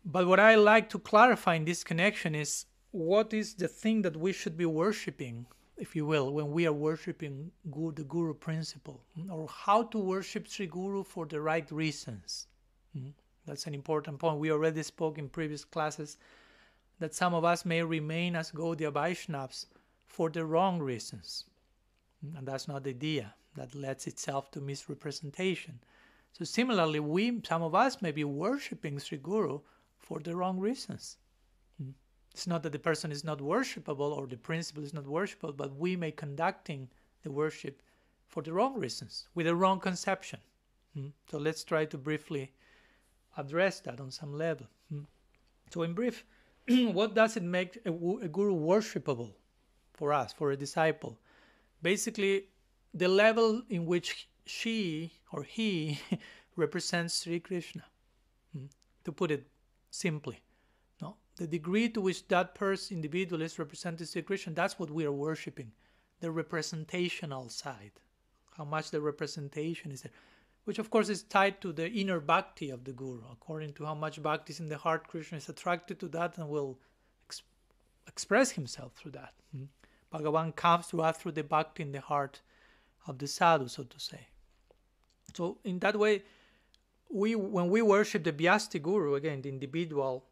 But what I like to clarify in this connection is what is the thing that we should be worshipping, if you will, when we are worshipping the Guru principle, or how to worship Sri Guru for the right reasons. That's an important point. We already spoke in previous classes that some of us may remain as Gaudiya Vaishnavas for the wrong reasons. And that's not the idea. That lends itself to misrepresentation. So similarly, some of us may be worshipping Sri Guru for the wrong reasons. It's not that the person is not worshipable or the principle is not worshipable, but we may conducting the worship for the wrong reasons, with a wrong conception. So let's try to briefly address that on some level. So in brief, what does it make a guru worshipable for us, for a disciple? Basically, the level in which she or he represents Sri Krishna, to put it simply. No, the degree to which that person, individual, is representing Sri Krishna, that's what we are worshipping, the representational side. How much the representation is there, which of course is tied to the inner bhakti of the Guru. According to how much bhakti is in the heart, Krishna is attracted to that and will express himself through that. Bhagavan comes to us through the bhakti in the heart of the sadhu, so to say. So in that way, when we worship the Vyasti Guru, again, the individual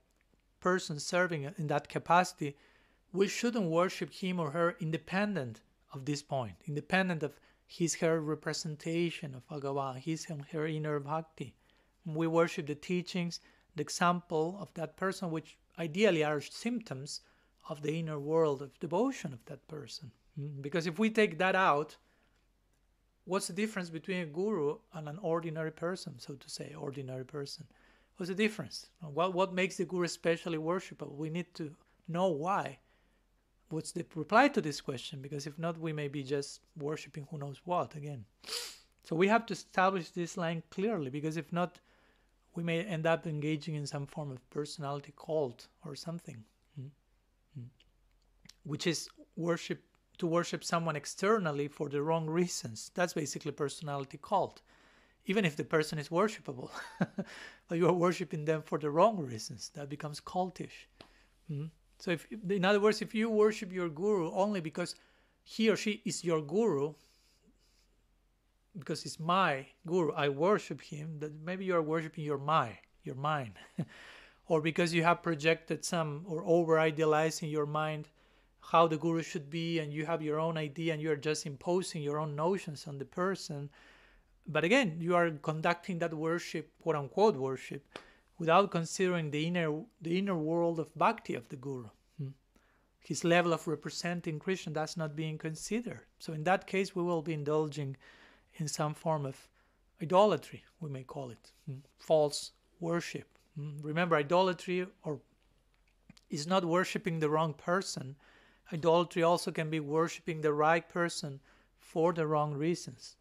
person serving in that capacity, we shouldn't worship him or her independent of this point, independent of her representation of Bhagavan, his and her inner bhakti. We worship the teachings, the example of that person, which ideally are symptoms of the inner world of devotion of that person. Because if we take that out, what's the difference between a guru and an ordinary person, so to say, ordinary person? What's the difference? What makes the guru especially worshipable? We need to know why. What's the reply to this question? Because if not, we may be just worshipping who knows what again. So we have to establish this line clearly, because if not, we may end up engaging in some form of personality cult or something, which is to worship someone externally for the wrong reasons. That's basically personality cult, even if the person is worshipable. But you are worshiping them for the wrong reasons. That becomes cultish. So in other words, if you worship your guru only because he or she is your guru, because he's my guru, I worship him, that maybe you are worshiping your mind. Or because you have projected or over-idealized in your mind how the guru should be, and you have your own idea and you are just imposing your own notions on the person. But again, you are conducting that worship, quote-unquote worship, without considering the inner world of bhakti of the guru. His level of representing Krishna, that's not being considered. So in that case, we will be indulging in some form of idolatry, we may call it, false worship. Remember, idolatry is not worshipping the wrong person. Idolatry also can be worshipping the right person for the wrong reasons.